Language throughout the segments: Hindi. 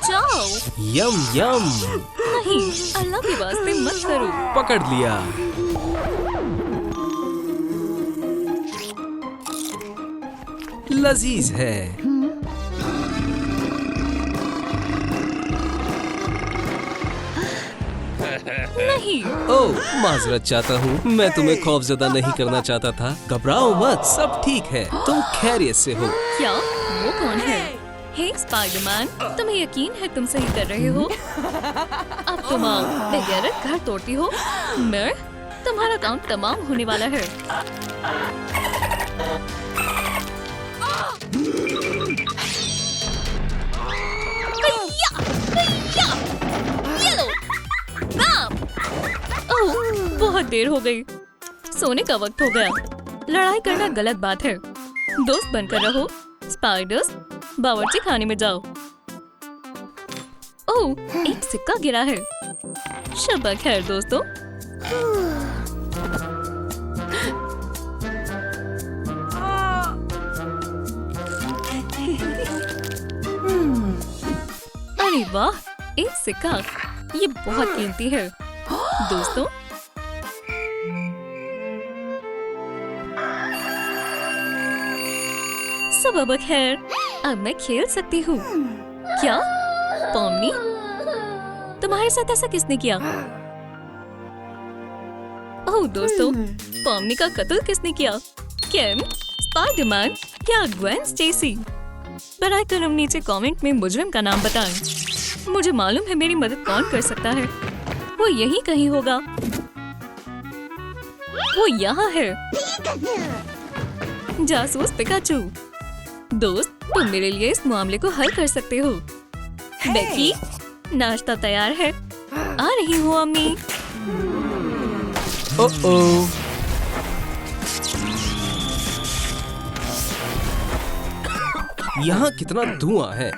बचाओ। यम यम। नहीं, अल्लाह के वास्ते मत करो। पकड़ लिया। लजीज है। नहीं। ओह, माजरत चाहता हूँ, मैं तुम्हें खौफजदा नहीं करना चाहता था। घबराओ मत, सब ठीक है, तुम खैरियत से हो। क्या? वो कौन है? हे स्पाइडरमैन, तुम्हें यकीन है तुम सही कर रहे हो? अब तुम बगैर घर तोड़ती हो। मैं तुम्हारा काम तमाम होने वाला है। ये लो। बाम! ओह, बहुत देर हो गई। सोने का वक्त हो गया। लड़ाई करना गलत बात है। दोस्त बनकर रहो। स्पाइडर्स, बावर्ची खाने में जाओ। ओह, एक सिक्का गिरा है। शब्बा खैर दोस्तों। अरे वाह, एक सिक्का, ये बहुत कीमती है दोस्तों। सुबह खैर, अब मैं खेल सकती हूँ। क्या पॉमनी, तुम्हारे साथ ऐसा किसने किया? ओह दोस्तों, पॉमनी का कत्ल किसने किया? केन, स्पाइडरमैन या ग्वेन स्टेसी? बराए करम नीचे कमेंट में मुजरिम का नाम बताएं। मुझे मालूम है मेरी मदद कौन कर सकता है। वो यहीं कहीं होगा। वो यहाँ है। जासूस पिकाचू। दोस्त, तुम मेरे लिए इस मामले को हल कर सकते हो। बेकी, नाश्ता तैयार है। आ रही हूँ अम्मी। ओह, यहाँ कितना धुआं है।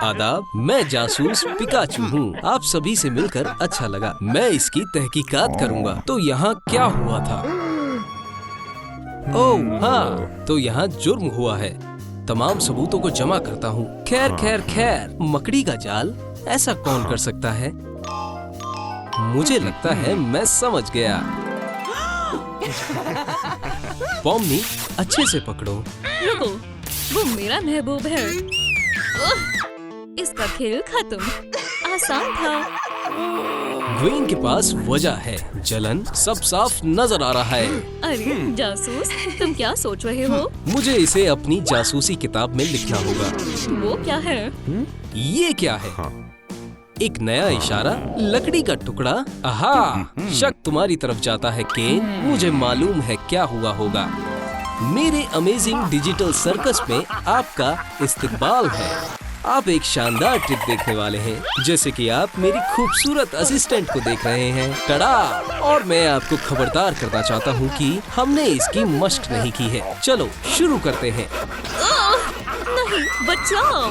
आदाब, मैं जासूस पिकाचू हूँ। आप सभी से मिलकर अच्छा लगा। मैं इसकी तहकीकात करूँगा। तो यहाँ क्या हुआ था? ओह हाँ, तो यहाँ जुर्म हुआ है। तमाम सबूतों को जमा करता हूँ। खैर खैर खैर, मकड़ी का जाल, ऐसा कौन कर सकता है? मुझे लगता है मैं समझ गया। पॉमनी, अच्छे से पकड़ो। रुको, वो मेरा महबूब है। इसका खेल खत्म। आसान था। ग्वेन के पास वजह है। जलन सब साफ नजर आ रहा है। अरे जासूस, तुम क्या सोच रहे हो? मुझे इसे अपनी जासूसी किताब में लिखना होगा। वो क्या है? ये क्या है? एक नया इशारा, लकड़ी का टुकड़ा। आहा, शक तुम्हारी तरफ जाता है केन। मुझे मालूम है क्या हुआ होगा। मेरे अमेजिंग डिजिटल सर्कस में आपका इस्तकबाल है। आप एक शानदार ट्रिक देखने वाले हैं, जैसे कि आप मेरी खूबसूरत असिस्टेंट को देख रहे हैं। टड़ा! और मैं आपको खबरदार करना चाहता हूँ कि हमने इसकी मशक नहीं की है। चलो शुरू करते हैं। नहीं, बचाओ।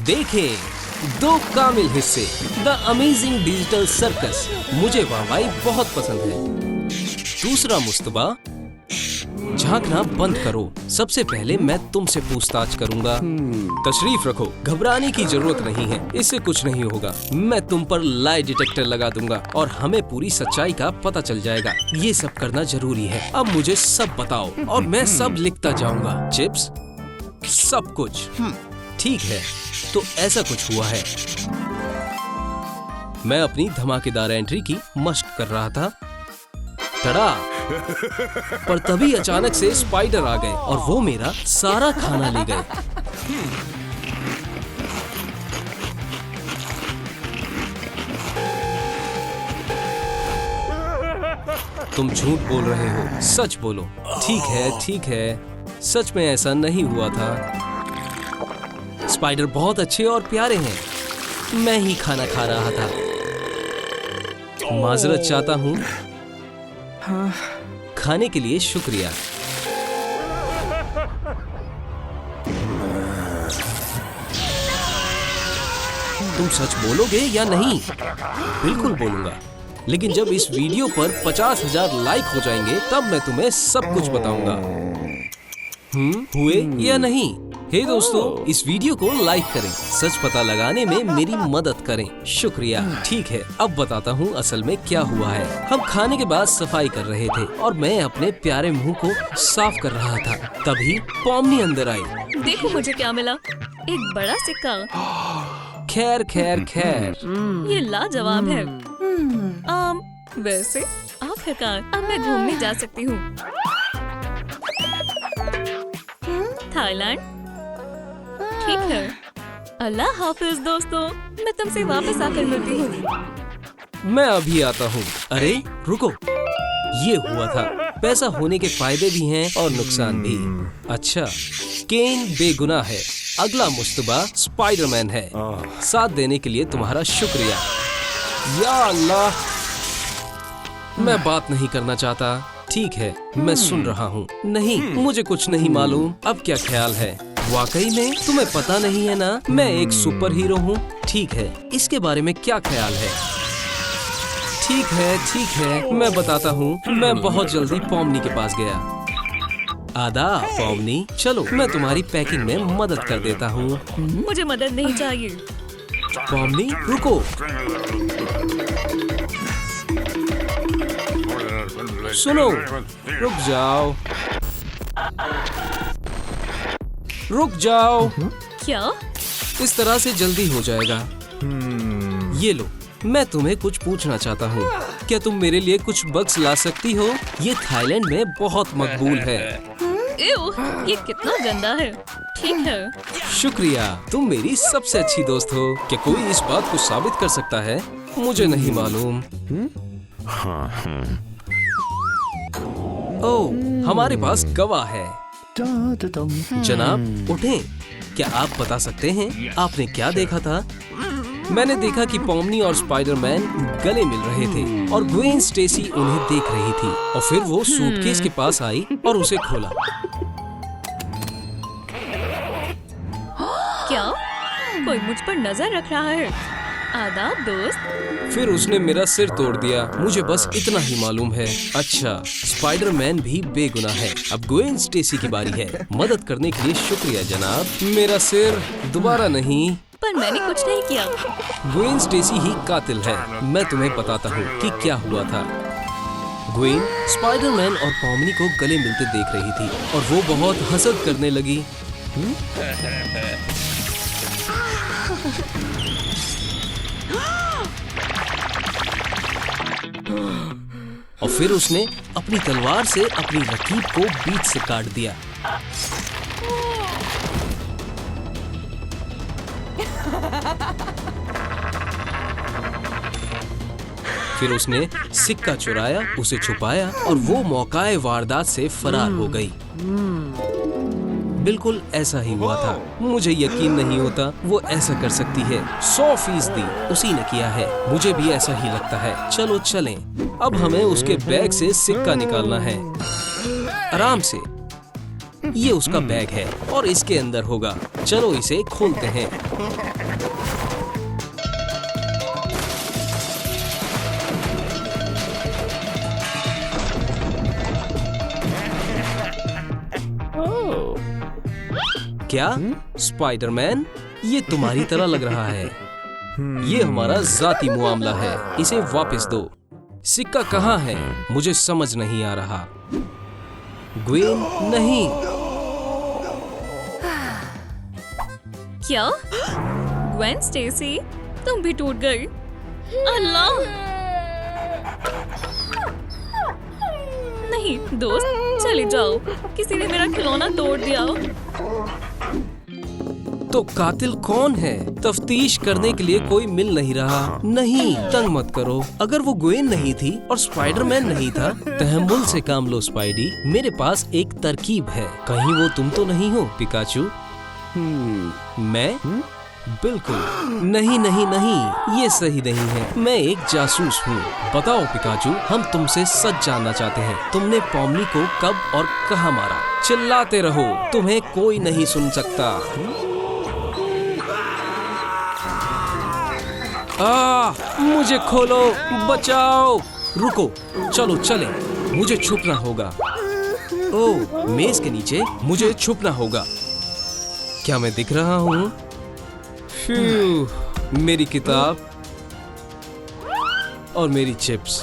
देखें, 2 कामिल हिस्से, द अमेजिंग डिजिटल सर्कस। मुझे वाहवाही बहुत पसंद है। दूसरा मुस्तबा, झांकना बंद करो। सबसे पहले मैं तुमसे पूछताछ करूंगा। तशरीफ रखो, घबराने की जरूरत नहीं है, इससे कुछ नहीं होगा। मैं तुम पर लाई डिटेक्टर लगा दूंगा और हमें पूरी सच्चाई का पता चल जाएगा। ये सब करना जरूरी है। अब मुझे सब बताओ और मैं सब लिखता जाऊंगा। चिप्स, सब कुछ ठीक है। तो ऐसा कुछ हुआ है। मैं अपनी धमाकेदार एंट्री की मशक कर रहा था। टड़ा! पर तभी अचानक से स्पाइडर आ गए और वो मेरा सारा खाना ले गए। तुम झूठ बोल रहे हो, सच बोलो। ठीक है, सच में ऐसा नहीं हुआ था। स्पाइडर बहुत अच्छे और प्यारे हैं। मैं ही खाना खा रहा था। माजरत चाहता हूँ। खाने के लिए शुक्रिया। तुम सच बोलोगे या नहीं? बिल्कुल बोलूंगा, लेकिन जब इस वीडियो पर 50,000 लाइक हो जाएंगे तब मैं तुम्हें सब कुछ बताऊंगा। हुए या नहीं? हे दोस्तों, इस वीडियो को लाइक करें, सच पता लगाने में मेरी मदद करें। शुक्रिया। ठीक है, अब बताता हूँ असल में क्या हुआ है। हम खाने के बाद सफाई कर रहे थे और मैं अपने प्यारे मुंह को साफ कर रहा था, तभी पॉमनी अंदर आई। देखो मुझे क्या मिला, एक बड़ा सिक्का। खैर खैर खैर। ये लाजवाब है। वैसे आखिरकार अब मैं घूमने जा सकती हूँ। थाईलैंड। ठीक है, अल्लाह हाफिज दोस्तों, मैं तुमसे वापस आकर मिलती हूँ। मैं अभी आता हूँ। अरे रुको, ये हुआ था। पैसा होने के फायदे भी हैं और नुकसान भी। अच्छा, केन बेगुनाह है। अगला मुस्तबा स्पाइडरमैन है। साथ देने के लिए तुम्हारा शुक्रिया। या अल्लाह, मैं बात नहीं करना चाहता। ठीक है, मैं सुन रहा हूँ। नहीं, मुझे कुछ नहीं मालूम। अब क्या ख्याल है? वाकई में तुम्हें पता नहीं है ना, मैं एक सुपर हीरो हूँ। ठीक है, इसके बारे में क्या ख्याल है? ठीक है, मैं बताता हूँ। मैं बहुत जल्दी पॉमनी के पास गया। आदाब पॉमनी, चलो मैं तुम्हारी पैकिंग में मदद कर देता हूँ। मुझे मदद नहीं चाहिए। पॉमनी रुको। सुनो, रुक जाओ। क्या? इस तरह से जल्दी हो जाएगा। ये लो, मैं तुम्हें कुछ पूछना चाहता हूँ। क्या तुम मेरे लिए कुछ बग्स ला सकती हो? ये थाईलैंड में बहुत मकबूल है। ये कितना गंदा है। ठीक है। शुक्रिया, तुम मेरी सबसे अच्छी दोस्त हो। क्या कोई इस बात को साबित कर सकता है? मुझे नहीं मालूम। ओह, हमारे पास गवाह है। जनाब उठें। क्या आप बता सकते हैं आपने क्या देखा था? मैंने देखा कि पॉमनी और स्पाइडरमैन गले मिल रहे थे और ग्वेन स्टेसी उन्हें देख रही थी और फिर वो सूटकेस के पास आई और उसे खोला। क्या कोई मुझ पर नजर रख रहा है? आदाब दोस्त। फिर उसने मेरा सिर तोड़ दिया। मुझे बस इतना ही मालूम है। अच्छा, स्पाइडरमैन भी बेगुनाह है। अब ग्वेन स्टेसी की बारी है। मदद करने के लिए शुक्रिया जनाब। मेरा सिर दोबारा नहीं। पर मैंने कुछ नहीं किया। ग्वेन स्टेसी ही कातिल है। मैं तुम्हें बताता हूँ कि क्या हुआ था। ग्वेन स्पाइडरमैन और पॉमनी को गले मिलते देख रही थी और वो बहुत हसद करने लगी। और फिर उसने अपनी तलवार से अपनी रकीब को बीच से काट दिया। फिर उसने सिक्का चुराया, उसे छुपाया और वो मौकाए वारदात से फरार हो गई। बिल्कुल ऐसा ही हुआ था। मुझे यकीन नहीं होता वो ऐसा कर सकती है। 100% उसी ने किया है। मुझे भी ऐसा ही लगता है। चलो चलें। अब हमें उसके बैग से सिक्का निकालना है। आराम से। ये उसका बैग है और इसके अंदर होगा। चलो इसे खोलते हैं। क्या स्पाइडरमैन, ये तुम्हारी तरह लग रहा है। ये हमारा जाती मुआमला है। इसे वापस दो। सिक्का कहाँ है? मुझे समझ नहीं आ रहा। ग्वेन नहीं। क्या? ग्वेन स्टेसी, तुम भी टूट गई। अल्लाह, नहीं दोस्त, चले जाओ। किसी ने मेरा खिलौना तोड़ दिया। तो कातिल कौन है? तफ्तीश करने के लिए कोई मिल नहीं रहा। नहीं, तंग मत करो। अगर वो ग्वेन नहीं थी और स्पाइडरमैन नहीं था, तहम्मुल से काम लो स्पाइडी। मेरे पास एक तरकीब है। कहीं वो तुम तो नहीं हो पिकाचू? मैं? बिल्कुल नहीं नहीं नहीं, ये सही नहीं है। मैं एक जासूस हूँ। बताओ पिकाचू, हम तुमसे सच जानना चाहते हैं। तुमने पॉमनी को कब और कहाँ मारा? चिल्लाते रहो, तुम्हें कोई नहीं सुन सकता। मुझे खोलो, बचाओ। रुको, चलो चले, मुझे छुपना होगा। ओह, मेज के नीचे मुझे छुपना होगा। क्या मैं दिख रहा हूँ? फ्यू, मेरी किताब और मेरी चिप्स।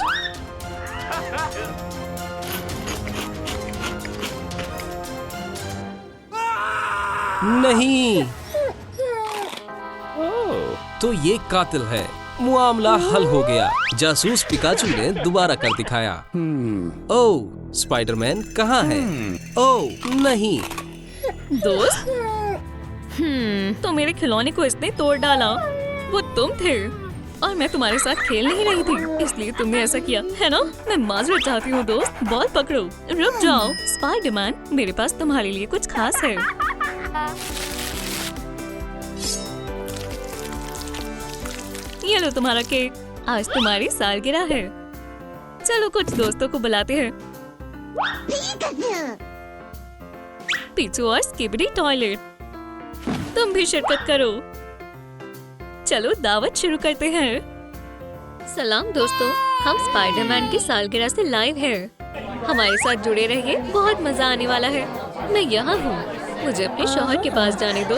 नहीं, तो ये कातिल है। मामला हल हो गया। जासूस पिकाचू ने दोबारा कर दिखाया। ओह, स्पाइडरमैन कहाँ है? ओह नहीं। दोस्त, तो मेरे खिलौने को इसने तोड़ डाला। वो तुम थे और मैं तुम्हारे साथ खेल नहीं रही थी, इसलिए तुमने ऐसा किया, है ना? मैं माजरत चाहती हूँ दोस्त। बॉल पकड़ो। रुक जाओ स्पाइडरमैन, मेरे पास तुम्हारे लिए कुछ खास है। ये लो तुम्हारा केक। आज तुम्हारी सालगिरह है। चलो कुछ दोस्तों को बुलाते हैं। पीछू और स्किबिडी टॉयलेट, तुम भी शिरकत करो। चलो दावत शुरू करते हैं। सलाम दोस्तों, हम स्पाइडरमैन की सालगिरह से लाइव हैं। हमारे साथ जुड़े रहिए, बहुत मजा आने वाला है। मैं यहाँ हूँ, मुझे अपने शौहर के पास जाने दो।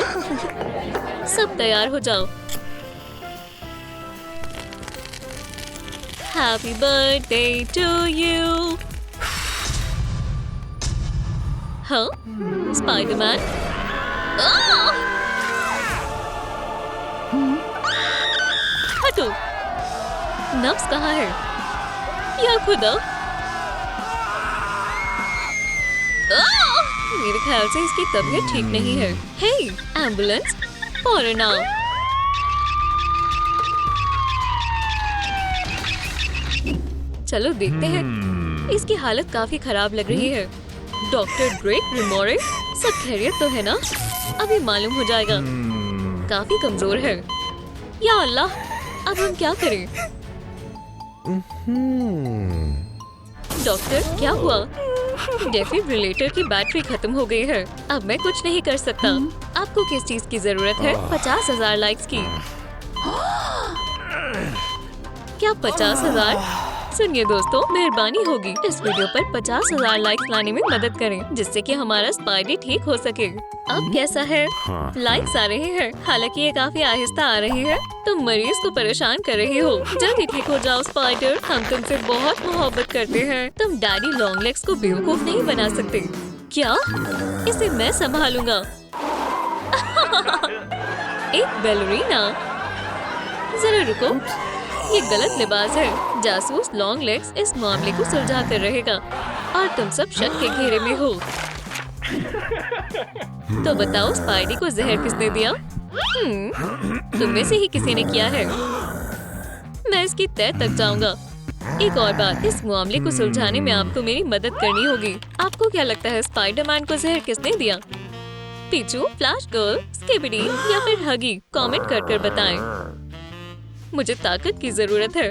सब तैयार हो जाओ। Happy birthday to you। हाँ, स्पाइडरमैन। हटो। नब्स कहाँ है? या खुदा। मेरे ख्याल से इसकी तबीयत ठीक नहीं है। हे, एम्बुलेंस, फौरन आओ। चलो देखते हैं। इसकी हालत काफी खराब लग रही है। डॉक्टर ड्रेक रिमोरे, सब खैरियत तो है ना? अभी मालूम हो जाएगा। काफी कमजोर है। या अल्लाह, अब हम क्या करें? डॉक्टर, क्या हुआ? डेफिब्रिलेटर की बैटरी खत्म हो गई है। अब मैं कुछ नहीं कर सकता। आपको किस चीज की जरूरत है? 50,000 लाइक्स की। क्या 50,000? सुनिए दोस्तों, मेहरबानी होगी इस वीडियो पर 50,000 लाइक्स लाने में मदद करें, जिससे कि हमारा स्पाइडी ठीक हो सके। अब कैसा है? लाइक्स आ रहे हैं, हालांकि ये काफी आहिस्ता आ रही है। तुम मरीज को परेशान कर रही हो। जल्दी ठीक हो जाओ स्पाइडर, हम तुमसे बहुत मोहब्बत करते हैं। तुम डैडी लॉन्ग लेग्स को बेवकूफ नहीं बना सकते। क्या? इसे मैं संभालूंगा। एक बैलरीना। जरा रुको, ये गलत लिबास है। जासूस लॉन्ग लेग्स इस मामले को सुलझा कर रहेगा और तुम सब शक के घेरे में हो। तो बताओ, स्पाइडी को जहर किसने दिया? तुम में से ही किसी ने किया है। मैं इसकी तह तक जाऊंगा। एक और बात, इस मामले को सुलझाने में आपको मेरी मदद करनी होगी। आपको क्या लगता है स्पाइडरमैन को जहर किसने दिया? पीचू, फ्लैश गर्ल, स्किबिडी या फिर हगी? कमेंट कर बताएं। मुझे ताकत की जरूरत है।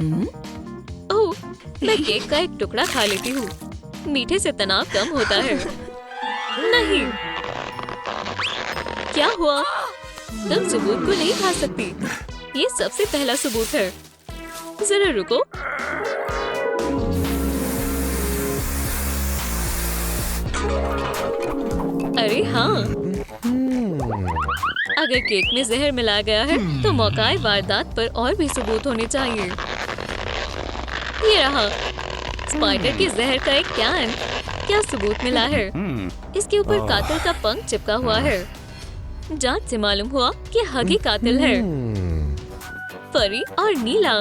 ओह, मैं केक का एक टुकड़ा खा लेती हूँ। मीठे से तनाव कम होता है। नहीं, क्या हुआ? तुम सबूत को नहीं खा सकती। ये सबसे पहला सबूत है। जरा रुको। अरे हाँ, अगर केक में जहर मिलाया गया है तो मौकाए वारदात पर और भी सबूत होने चाहिए। ये रहा स्पाइडर के जहर का एक कैन। क्या सबूत मिला है? इसके ऊपर कातिल का पंख चिपका हुआ है। जांच से मालूम हुआ कि हगी कातिल है। फरी और नीला,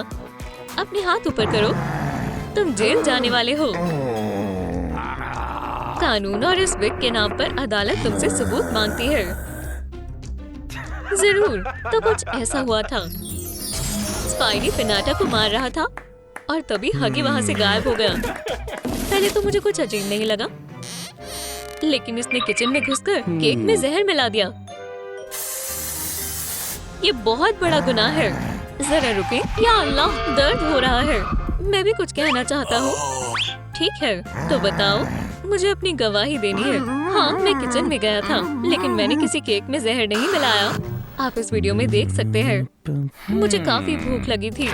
अपने हाथ ऊपर करो। तुम जेल जाने वाले हो। कानून और इस विक के नाम पर अदालत तुमसे सबूत मांगती है। जरूर, तो कुछ ऐसा हुआ था। स्पाइडी पिनाटा को मार रहा था और तभी हगी वहाँ से गायब हो गया। पहले तो मुझे कुछ अजीब नहीं लगा, लेकिन इसने किचन में घुसकर केक में जहर मिला दिया। ये बहुत बड़ा गुनाह है। जरा रुके। या अल्लाह, दर्द हो रहा है। मैं भी कुछ कहना चाहता हूँ। ठीक है, तो बताओ, मुझे अपनी गवाही देनी है। हाँ, मैं किचन में गया था, लेकिन मैंने किसी केक में जहर नहीं मिलाया। आप इस वीडियो में देख सकते हैं। मुझे काफी भूख लगी थी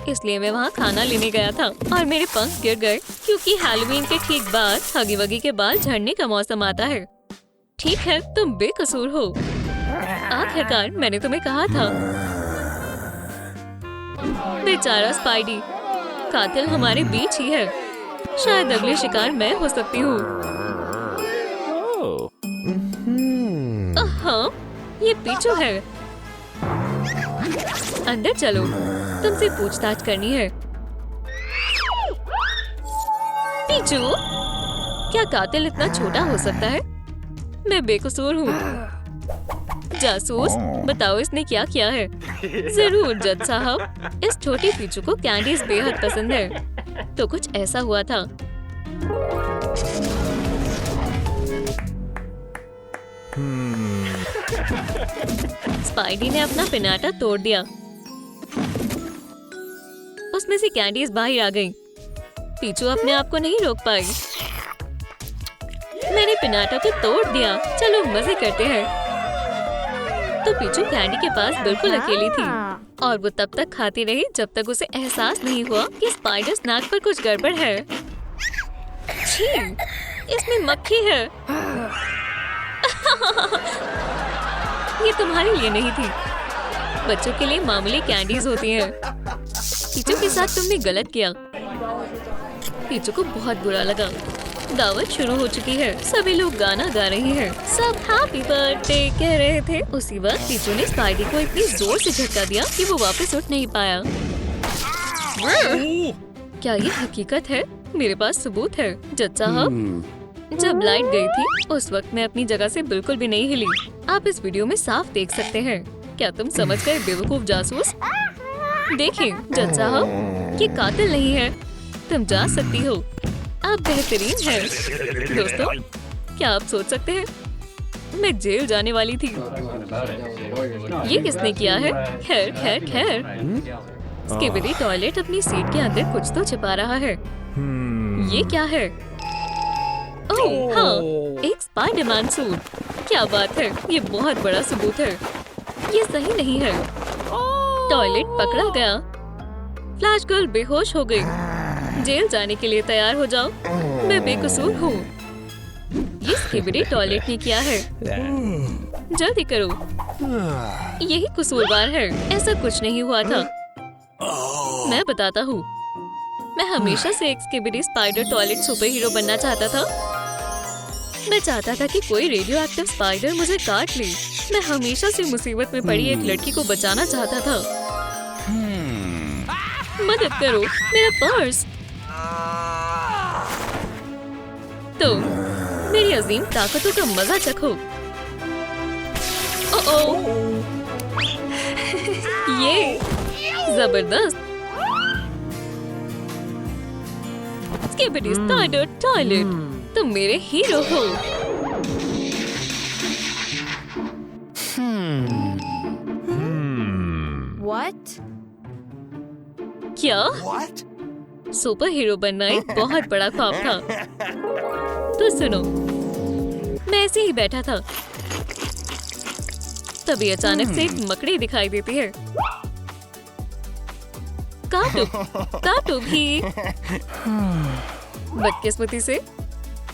इसलिए मैं वहाँ खाना लेने गया था और मेरे पंख गिर गए क्योंकि हैलोवीन के ठीक बाद हगी वगी के बाल झड़ने का मौसम आता है। ठीक है, तुम बेकसूर हो। आखिरकार मैंने तुम्हें कहा था। बेचारा स्पाइडी, कातिल हमारे बीच ही है। शायद अगले शिकार मैं हो सकती हूँ। हाँ, ये पीछू है। अंदर चलो, तुमसे पूछताछ करनी है। पीछू, क्या कातिल इतना छोटा हो सकता है? मैं बेकसूर हूँ। जासूस, बताओ इसने क्या किया है? जरूर जज साहब, इस छोटे पीछू को कैंडीज बेहद पसंद है। तो कुछ ऐसा हुआ था। स्पाइडी ने अपना पिनाटा तोड़ दिया। उसमें से कैंडीज बाहर आ गईं। पीछू अपने आप को नहीं रोक पाई। मैंने पिनाटा को तोड़ दिया। चलो मजे करते हैं। तो पीछू कैंडी के पास बिल्कुल अकेली थी और वो तब तक खाती रही जब तक उसे एहसास नहीं हुआ कि स्पाइडर स्नैक पर कुछ गड़बड़ है। छी, इसमें मक्खी है। ये तुम्हारे लिए नहीं थी। बच्चों के लिए मामूली कैंडीज होती हैं। पीछू के साथ तुमने गलत किया। पीछू को बहुत बुरा लगा। दावत शुरू हो चुकी है। सभी लोग गाना गा रहे हैं। सब हैप्पी बर्थडे कह रहे थे। उसी वक्त पीछू ने स्पाइडी को इतनी जोर से झटका दिया कि वो वापस उठ नहीं पाया। क्या ये हकीकत है? मेरे पास सबूत है जज साहब। जब लाइट गई थी उस वक्त मैं अपनी जगह से बिल्कुल भी नहीं हिली। आप इस वीडियो में साफ देख सकते हैं। क्या तुम समझ गए बेवकूफ जासूस? देखें जज साहब, ये कातिल नहीं है। तुम जा सकती हो। आप बेहतरीन हैं। दोस्तों, क्या आप सोच सकते हैं मैं जेल जाने वाली थी। ये किसने किया है? खैर खैर खैर। स्किबिडी टॉयलेट अपनी सीट के अंदर कुछ तो छिपा रहा है। ये क्या है? ओह हाँ, एक स्पाइडरमैन सूट। क्या बात है, ये बहुत बड़ा सबूत है। ये सही नहीं है। टॉयलेट पकड़ा गया। फ्लैश गर्ल बेहोश हो गई। जेल जाने के लिए तैयार हो जाओ। मैं बेकसूर हूँ। ये स्किबिडी टॉयलेट ने किया है। जल्दी करो। यही कसूरवार है। ऐसा कुछ नहीं हुआ था। मैं बताता हूँ। मैं हमेशा से एक skibidi spider toilet super hero बनना चाहता था। मैं चाहता था कि कोई रेडियो एक्टिव स्पाइडर मुझे काट ले। मैं हमेशा से मुसीबत में पड़ी एक लड़की को बचाना चाहता था। मदद करो, मेरा पर्स। तो मेरी अजीम ताकतों का मजा चखो। ओह, ये जबरदस्त। स्किबिडी स्पाइडर टॉयलेट, तुम मेरे हीरो हो। What? क्या? सुपर हीरो बनना एक बहुत बड़ा ख्वाब था। तो सुनो, मैं ऐसे ही बैठा था। तभी अचानक से एक मकड़ी दिखाई देती है। काटो, काटो भी। बदकिस्मती से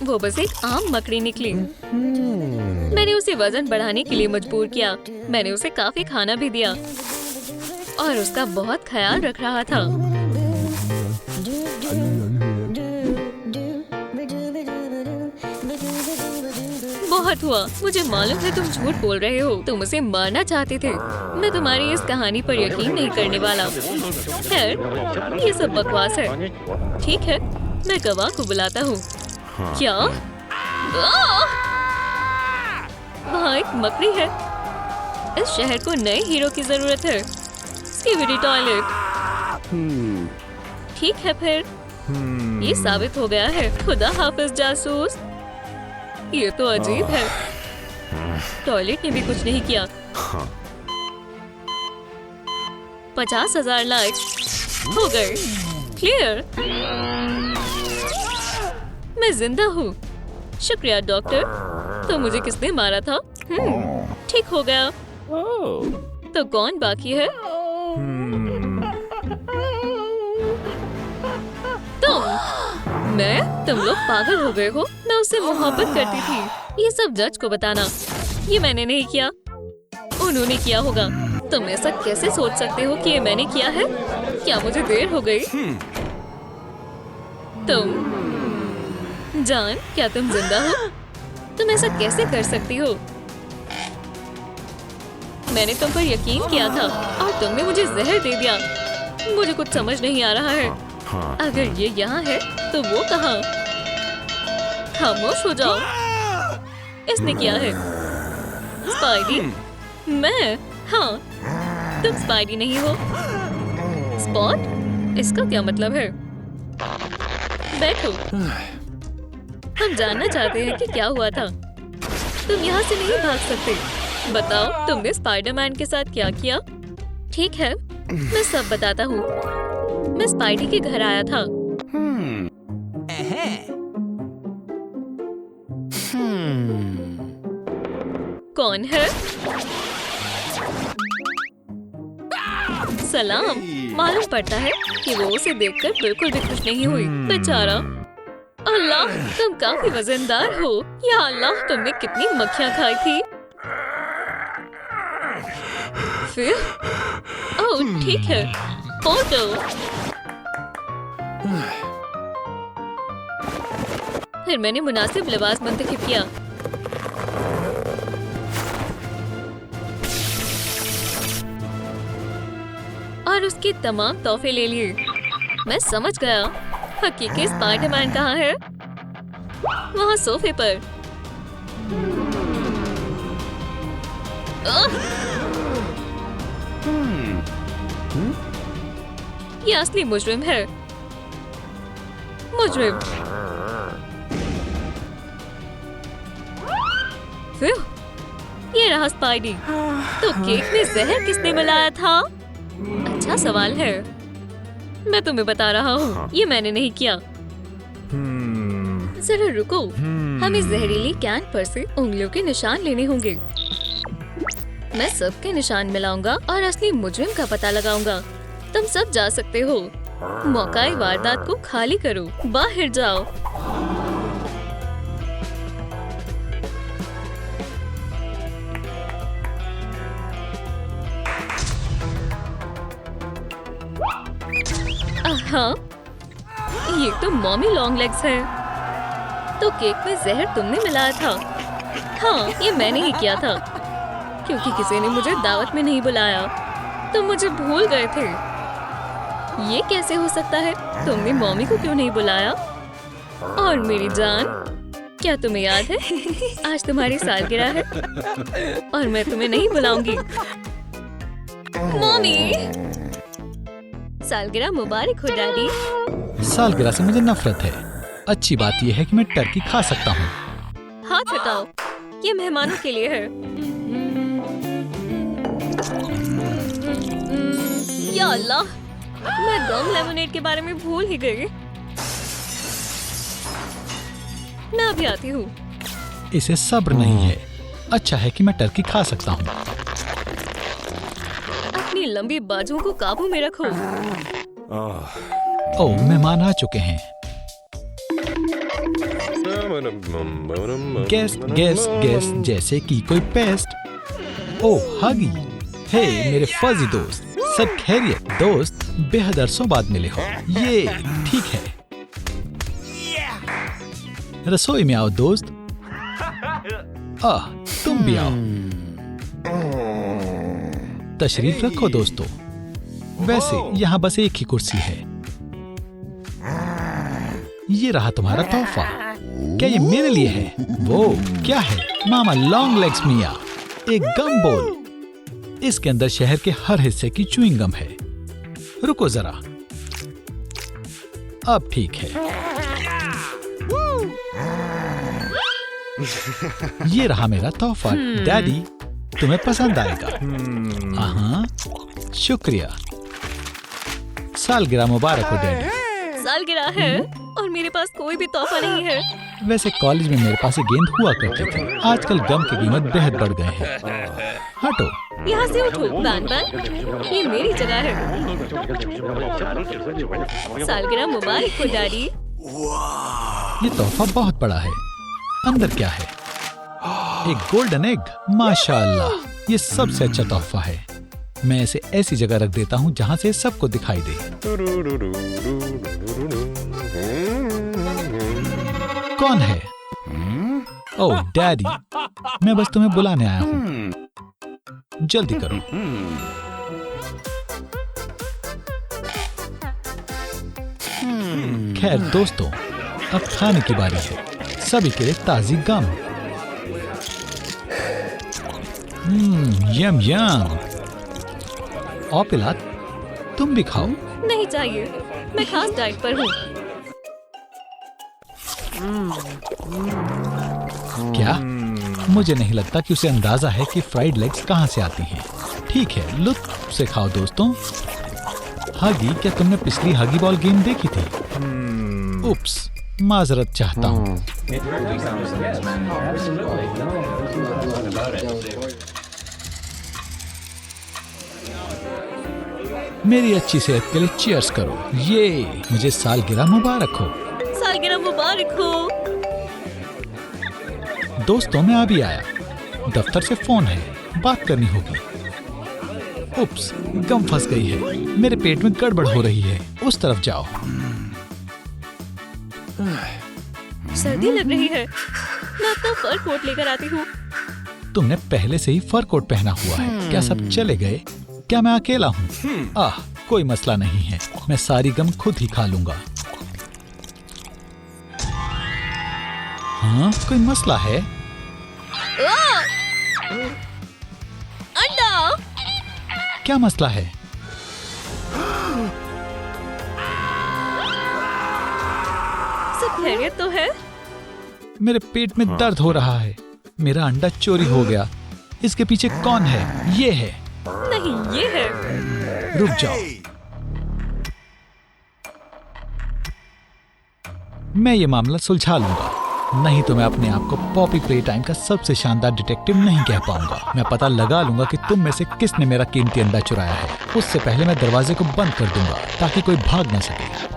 वो बस एक आम मकड़ी निकली। मैंने उसे वजन बढ़ाने के लिए मजबूर किया। मैंने उसे काफी खाना भी दिया और उसका बहुत ख्याल रख रहा था। बहुत हुआ। मुझे मालूम है तुम झूठ बोल रहे हो। तुम उसे मारना चाहते थे। मैं तुम्हारी इस कहानी पर यकीन नहीं करने वाला। खैर, ये सब बकवास है। ठीक है, मैं गवाह को बुलाता हूँ। क्या? वहाँ एक मकड़ी है। इस शहर को नए हीरो की जरूरत है। Skibidi toilet. ठीक है फिर, ये साबित हो गया है। खुदा हाफिज जासूस। ये तो अजीब है। टॉयलेट ने भी कुछ नहीं किया। 50,000 लाइक हो गए। क्लियर। मैं जिंदा हूँ। शुक्रिया डॉक्टर। तो मुझे किसने मारा था? ठीक हो गया। तो कौन बाकी है? तुम लोग पागल हो गए हो। मैं उससे मोहब्बत करती थी। ये सब जज को बताना। ये मैंने नहीं किया, उन्होंने किया होगा। तुम ऐसा कैसे सोच सकते हो कि ये मैंने किया है? क्या मुझे देर हो गई? तुम जान, क्या तुम जिंदा हो? तुम ऐसा कैसे कर सकती हो? मैंने तुम पर यकीन किया था और तुमने मुझे जहर दे दिया। मुझे कुछ समझ नहीं आ रहा है। अगर ये यहाँ है तो वो कहाँ? खामोश हो जाओ। इसने किया है। स्पाइडी? मैं? हाँ, तुम स्पाइडी नहीं हो। स्पॉट? इसका क्या मतलब है? बैठो। हम जानना चाहते हैं कि क्या हुआ था। तुम यहाँ से नहीं भाग सकते। बताओ, तुमने स्पाइडरमैन के साथ क्या किया? ठीक है, मैं सब बताता हूँ। मैं स्पाइडी के घर आया था। कौन है? सलाम। मालूम पड़ता है कि वो उसे देखकर बिल्कुल भी खुश नहीं हुई। बेचारा। अल्लाह, तुम काफी वजनदार हो। या अल्लाह, तुमने कितनी मक्खियाँ खाई थी? फिर? ओह, ठीक है। फोटो। फिर मैंने मुनासिब लिबास मुंतखब किया। और उसके तमाम तोहफे ले लिए। मैं समझ गया। हकीकी स्पाइडरमैन कहाँ है? वहाँ सोफे पर। ये असली मुजरिम है। मुजरिम। फिर ये रहा स्पाइडी। तो केक में जहर किसने मिलाया था? अच्छा सवाल है। मैं तुम्हें बता रहा हूँ, ये मैंने नहीं किया। जरा रुको। हमें जहरीली कैन पर से उंगलियों के निशान लेने होंगे। मैं सबके निशान मिलाऊंगा और असली मुजरिम का पता लगाऊंगा। तुम सब जा सकते हो। मौकाई वारदात को खाली करो। बाहर जाओ। हाँ, ये तो मॉमी लॉन्ग लेग्स है। तो केक में जहर तुमने मिलाया था? हाँ, ये मैंने ही किया था, क्योंकि किसी ने मुझे दावत में नहीं बुलाया। तुम मुझे भूल गए थे। ये कैसे हो सकता है? तुमने मॉमी को क्यों नहीं बुलाया? और मेरी जान, क्या तुम्हें याद है आज तुम्हारी सालगिरह है और मैं तुम्हें नहीं बुलाऊंगी। मॉमी, सालगिरह मुबारक हो डैडी। सालगिरह से मुझे नफरत है। अच्छी बात यह है कि मैं टर्की खा सकता हूँ। हाथ हटाओ, ये मेहमानों के लिए है। या अल्लाह, मैं गम लेमनेड के बारे में भूल ही गई। मैं अभी आती हूँ। इसे सब्र नहीं है। अच्छा है कि मैं टर्की खा सकता हूँ। अपनी लंबी बाजुओं को काबू में रखो। ओह, मेहमान आ चुके हैं। गेस्ट गेस्ट गेस्ट जैसे कि कोई पेस्ट। ओह हगी। हे मेरे फर्जी दोस्त, सब खैरियत? दोस्त, बेहद अरसों बाद मिले हो। ये ठीक है। रसोई में आओ दोस्त। तुम भी आओ। तशरीफ रखो दोस्तों। वैसे यहाँ बस एक ही कुर्सी है। ये रहा तुम्हारा तोहफा। क्या ये मेरे लिए है? वो क्या है? मामा लॉन्ग लेग्स मिया, एक गम बोल। इसके अंदर शहर के हर हिस्से की च्युइंग गम है। रुको जरा, अब ठीक है। ये रहा मेरा तोहफा डैडी, तुम्हें पसंद आएगा। हाँ, शुक्रिया। सालगिरह मुबारक हो डैडी। सालगिरह है और मेरे पास कोई भी तोहफा नहीं है। वैसे कॉलेज में मेरे पास एक गेंद हुआ करती थी। आजकल गम की कीमत बेहद बढ़ गए हैं। हटो यहाँ से, उठो। बैन बैन, ये मेरी जगह है। सालगिरह मुबारक हो डैडी। ये तोहफा बहुत बड़ा है। अंदर क्या है? एक गोल्डन एग। माशाअल्लाह, ये सबसे अच्छा तोहफा है। मैं इसे ऐसी जगह रख देता हूँ जहाँ से सबको दिखाई दे। कौन है? ओह डैडी, मैं बस तुम्हें बुलाने आया हूँ। जल्दी करो। खैर दोस्तों, अब खाने की बारी है। सभी के लिए ताजी गम। यम यम। ओपिलात, तुम भी खाओ। नहीं चाहिए, मैं खास डाइट पर हूँ। क्या? मुझे नहीं लगता कि उसे अंदाजा है कि फ्राइड लेग्स कहाँ से आती हैं। ठीक है, लुत्फ से खाओ दोस्तों। हगी, क्या तुमने पिछली हगी बॉल गेम देखी थी? उप्स, माजरत चाहता हूँ। मेरी अच्छी सेहत के लिए चीयर्स करो। ये मुझे सालगिरह मुबारक हो। सालगिरह मुबारक हो। दोस्तों, मैं अभी आया। दफ्तर से फोन है, बात करनी होगी। उप्स, गम फंस गई है। मेरे पेट में गड़बड़ हो रही है। उस तरफ जाओ। सर्दी लग रही है। मैं अपना फर कोट लेकर आती हूँ। तुमने पहले से ही फर कोट पहना हुआ है। क्या सब चले गए? क्या मैं अकेला हूँ? कोई मसला नहीं है। मैं सारी गम खुद ही खा लूंगा। हाँ, कोई मसला है? अंडा। क्या मसला है? सब खैरियत तो है? मेरे पेट में दर्द हो रहा है। मेरा अंडा चोरी हो गया। इसके पीछे कौन है? ये है। नहीं, ये है। रुक जाओ, मैं ये मामला सुलझा लूंगा। नहीं तो मैं अपने आप को पॉपी प्ले टाइम का सबसे शानदार डिटेक्टिव नहीं कह पाऊंगा। मैं पता लगा लूंगा कि तुम में से किसने मेरा कीमती अंडा चुराया है। उससे पहले मैं दरवाजे को बंद कर दूंगा ताकि कोई भाग ना सके।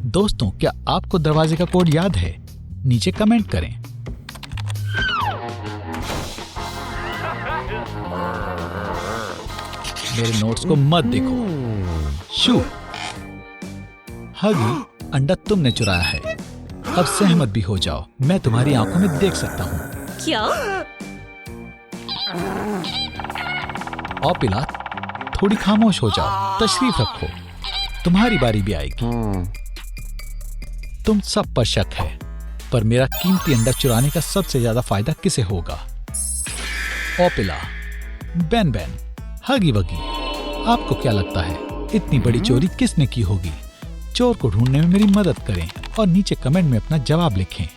दोस्तों, क्या आपको दरवाजे का कोड याद है? नीचे कमेंट करें। मेरे नोट्स को मत देखो। शू, हगी, अंडा तुमने चुराया है। अब सहमत भी हो जाओ। मैं तुम्हारी आंखों में देख सकता हूँ। क्या? ओपिला, थोड़ी खामोश हो जाओ। तशरीफ रखो, तुम्हारी बारी भी आएगी। तुम सब पर शक है, पर मेरा कीमती अंडा चुराने का सबसे ज्यादा फायदा किसे होगा? ओपिला, बैन बैन, हगी वगी, आपको क्या लगता है इतनी बड़ी चोरी किसने की होगी? चोर को ढूंढने में मेरी मदद करें और नीचे कमेंट में अपना जवाब लिखें।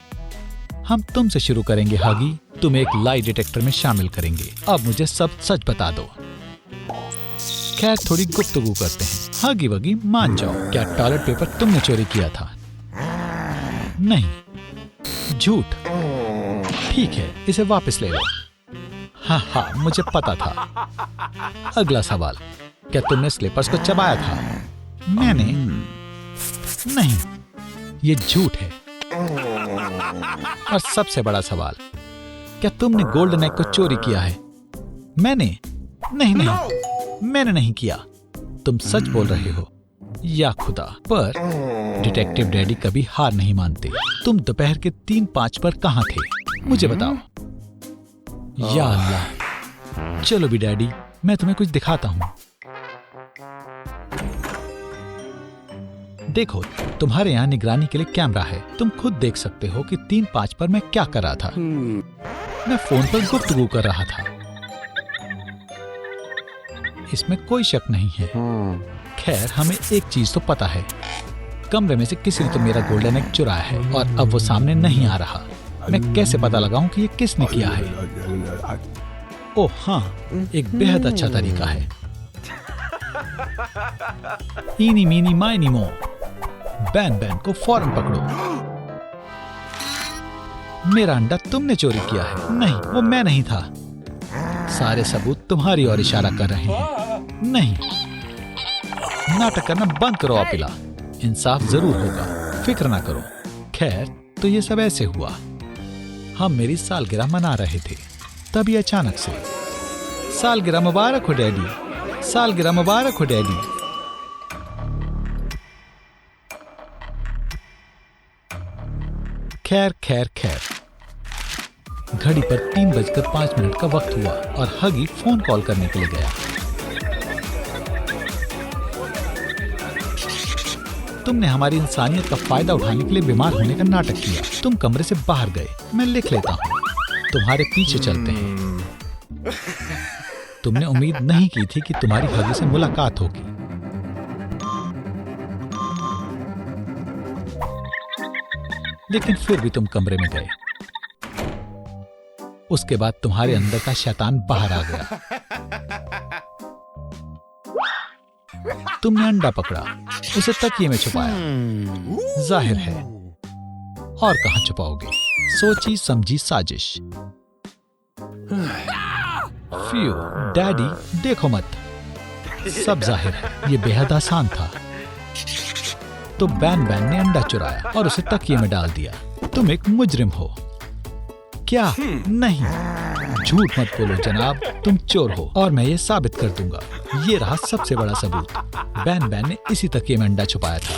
हम तुमसे शुरू करेंगे हगी। तुम एक लाई डिटेक्टर में शामिल करेंगे। अब मुझे सब सच बता दो। खैर, थोड़ी गुफ्तगू करते हैं। हगी वगी, मान जाओ, क्या टॉयलेट पेपर तुमने चोरी किया था? नहीं। झूठ। ठीक है, इसे वापस ले लो। हाँ, मुझे पता था। अगला सवाल, क्या तुमने स्लीपर्स को चबाया था? मैंने नहीं, ये झूठ है। और सबसे बड़ा सवाल, क्या तुमने गोल्डन एग को चोरी किया है? मैंने नहीं, मैंने नहीं किया। तुम सच बोल रहे हो या खुदा? पर डिटेक्टिव डैडी कभी हार नहीं मानते। तुम दोपहर के 3:05 पर कहाँ थे? मुझे बताओ। या अल्लाह, चलो भी डैडी, मैं तुम्हें कुछ दिखाता हूँ। देखो, तुम्हारे यहाँ निगरानी के लिए कैमरा है। तुम खुद देख सकते हो कि 3:05 पर मैं क्या कर रहा था। मैं फोन पर गुफ्तगू कर रहा था। इसमें कोई शक नहीं है। खैर, हमें एक चीज तो पता है, कमरे में से किसी ने तो मेरा गोल्डन एग चुराया है और अब वो सामने नहीं आ रहा। मैं कैसे पता लगाऊं कि ये किसने किया है? ओह हाँ, एक बेहद अच्छा तरीका है। इनी मीनी माइनी मो, बैन बैन को फौरन पकड़ो। मेरा अंडा तुमने चोरी किया है। नहीं, वो मैं नहीं था। सारे सबूत तुम्हारी ओर इशारा कर रहे हैं। नहीं, नाटक करना बंद करो ओपिला। इंसाफ जरूर होगा, फिक्र ना करो। खैर, तो ये सब ऐसे हुआ। हम मेरी सालगिरह मना रहे थे, तभी अचानक से सालगिरह मुबारक हो डैडी, सालगिरह मुबारक हो डैडी। खैर खैर खैर, घड़ी पर 3:05 का वक्त हुआ और हगी फोन कॉल करने के लिए गया। तुमने हमारी इंसानियत का फायदा उठाने के लिए बीमार होने का नाटक किया। तुम कमरे से बाहर गए। मैं लिख लेता हूँ, तुम्हारे पीछे चलते हैं। तुमने उम्मीद नहीं की थी कि तुम्हारी हगी से मुलाकात होगी। लेकिन फिर भी तुम कमरे में गए। उसके बाद तुम्हारे अंदर का शैतान बाहर आ गया। तुमने अंडा पकड़ा, उसे तकिए में छुपाया। जाहिर है, और कहां छुपाओगे? सोची समझी साजिश। फ्यू, डैडी देखो मत। सब जाहिर है, ये बेहद आसान था। तो बैन बैन ने अंडा चुराया और उसे तकिए में डाल दिया। तुम एक मुजरिम हो। क्या? नहीं, झूठ मत बोलो जनाब, तुम चोर हो और मैं ये साबित कर दूंगा। ये रहा सबसे बड़ा सबूत। बैन बैन ने इसी तकिए में अंडा छुपाया था।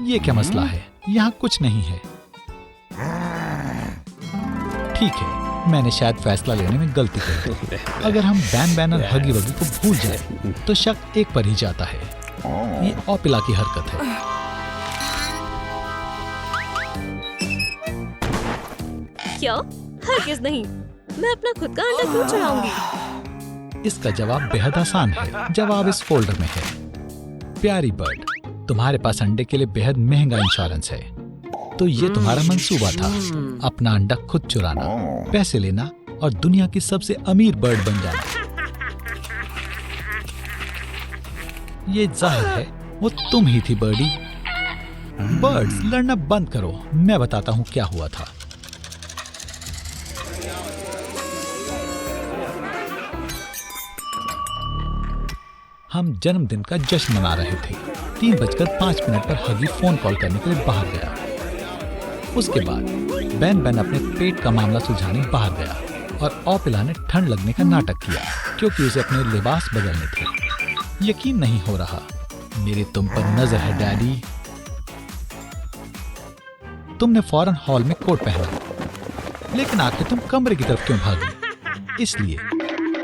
ये क्या मसला है? यहाँ कुछ नहीं है। ठीक है, मैंने शायद फैसला लेने में गलती कर दी। अगर हम बैन बैन और हगी वगी को भूल जाए तो शक एक पर ही जाता है। ये ओपिला की हरकत है। क्या? हरगिज़ नहीं, मैं अपना खुद का अंडा क्यों चुराऊंगी? इसका जवाब बेहद आसान है। जवाब इस फोल्डर में है। प्यारी बर्ड, तुम्हारे पास अंडे के लिए बेहद महंगा इंश्योरेंस है। तो ये तुम्हारा मंसूबा था, अपना अंडा खुद चुराना, पैसे लेना और दुनिया की सबसे अमीर बर्ड बन जाना। ये जाहिर है वो तुम ही थी बर्डी। बर्ड्स, लड़ना बंद करो। मैं बताता हूँ क्या हुआ था। हम जन्मदिन का जश्न मना रहे थे। 3:05 पर हगी फोन कॉल करने के लिए बाहर गया। उसके बाद बैन बैन अपने पेट का मामला सुलझाने बाहर गया और ओपिला ने ठंड लगने का नाटक किया क्योंकि उसे अपने लिबास बदलने थे। यकीन नहीं हो रहा, मेरी तुम पर नजर है डैडी। तुमने फौरन हॉल में कोट पहना, लेकिन आखिर तुम कमरे की तरफ क्यों भागी? इसलिए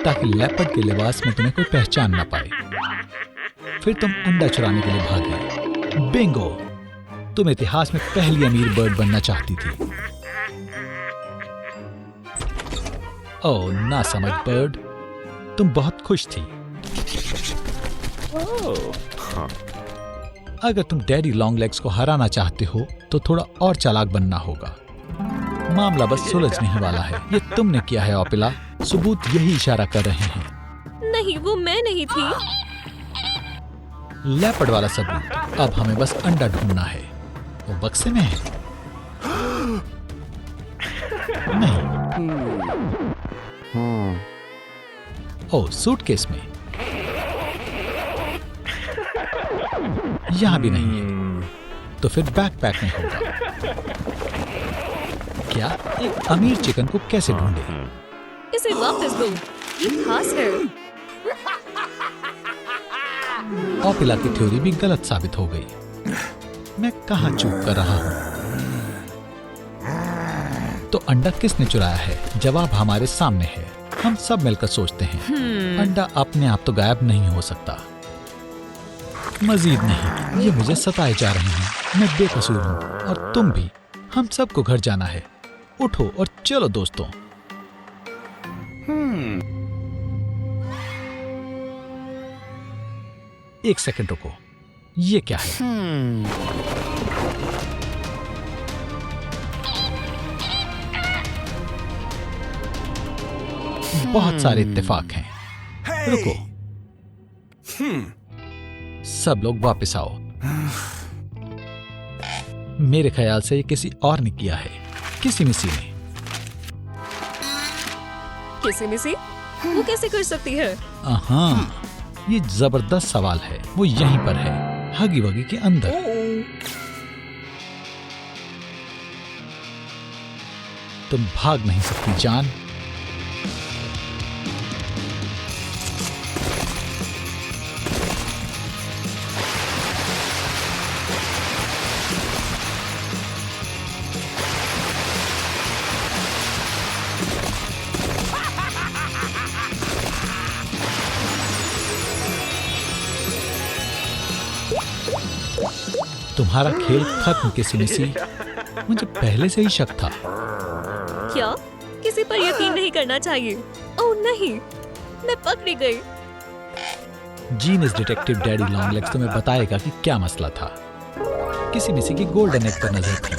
ताकि लेपर्ड के लिबास में तुम्हें कोई पहचान ना पाए। फिर तुम अंडा चुराने के लिए भागे। बिंगो, तुम इतिहास में पहली अमीर बर्ड बनना चाहती थी। ओह ना समझ बर्ड, तुम बहुत खुश थी। अगर तुम डैडी लॉन्ग लेग्स को हराना चाहते हो तो थोड़ा और चालाक बनना होगा। मामला बस सुलझने वाला है। ये तुमने किया है ओपिला, सबूत यही इशारा कर रहे हैं। नहीं, वो मैं नहीं थी। लेपर्ड वाला सबूत। अब हमें बस अंडा ढूंढना है। वो बक्से में है? नहीं। ओह, सूटकेस में। यहां भी नहीं है। तो फिर बैकपैक में होगा। क्या एक अमीर चिकन को कैसे ढूंढे? इसे वापस दो, ये खास है। ओपिला की थ्योरी भी गलत साबित हो गई। मैं कहां चूक कर रहा हूं? तो अंडा किसने चुराया है? जवाब हमारे सामने है। हम सब मिलकर सोचते हैं। अंडा अपने आप तो गायब नहीं हो सकता। मजीद नहीं, ये मुझे सताए जा रहे हैं। मैं बेकसूर हूं और तुम भी। हम सबको घर जाना है। उठो और चलो दोस्तों। एक सेकंड रुको, ये क्या है? बहुत सारे इत्तेफाक हैं। रुको, सब लोग वापस आओ। मेरे ख्याल से ये किसी और ने किया है। किसी-मिसी ने। किसी-मिसी? वो कैसे कर सकती है? हाँ, ये जबरदस्त सवाल है। वो यहीं पर है, हगी वगी के अंदर। तुम भाग नहीं सकती जान। तुम्हारा खेल खत्म किसी-मिसी। मुझे पहले से ही शक था। क्या? किसी पर यकीन नहीं करना चाहिए। ओह नहीं, मैं पकड़ी गई। जीनियस डिटेक्टिव डैडी लॉन्गलेग्स तुम्हें बताएगा कि क्या मसला था। किसी-मिसी की गोल्डन एग पर नजर थी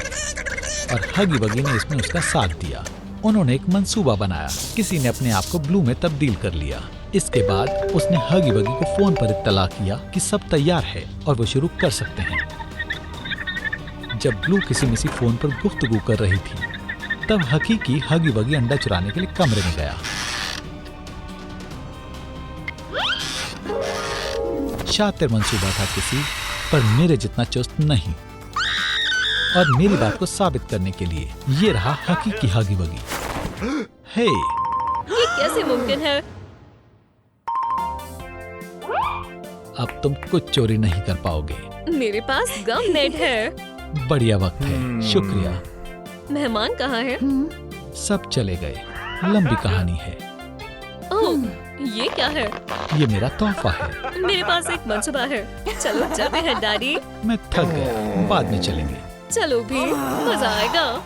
और हगी वगी ने इसमें उसका साथ दिया। उन्होंने एक मंसूबा बनाया। किसी ने अपने आप को ब्लू में तब्दील कर लिया। इसके बाद उसने हगी वगी को फोन पर इत्तला किया कि सब तैयार है और वो शुरू कर सकते हैं। जब ब्लू किसी-मिसी फोन पर गुफ्तगू कर रही थी, तब हकीकी हगी वगी अंडा चुराने के लिए कमरे में गया। शातिर मंसूबा था किसी, पर मेरे जितना चुस्त नहीं। और मेरी बात को साबित करने के लिए ये रहा हकीकी हगी वगी। हे, ये कैसे मुमकिन है? अब तुम कुछ चोरी नहीं कर पाओगे। मेरे पास गम नेट है। बढ़िया वक्त है, शुक्रिया। मेहमान कहाँ है? सब चले गए। लंबी कहानी है। ओह, ये क्या है? ये मेरा तोहफा है। मेरे पास एक मंसूबा है। चलो चलते हैं डैडी। मैं थक गया, बाद में चलेंगे। चलो भी, मजा आएगा।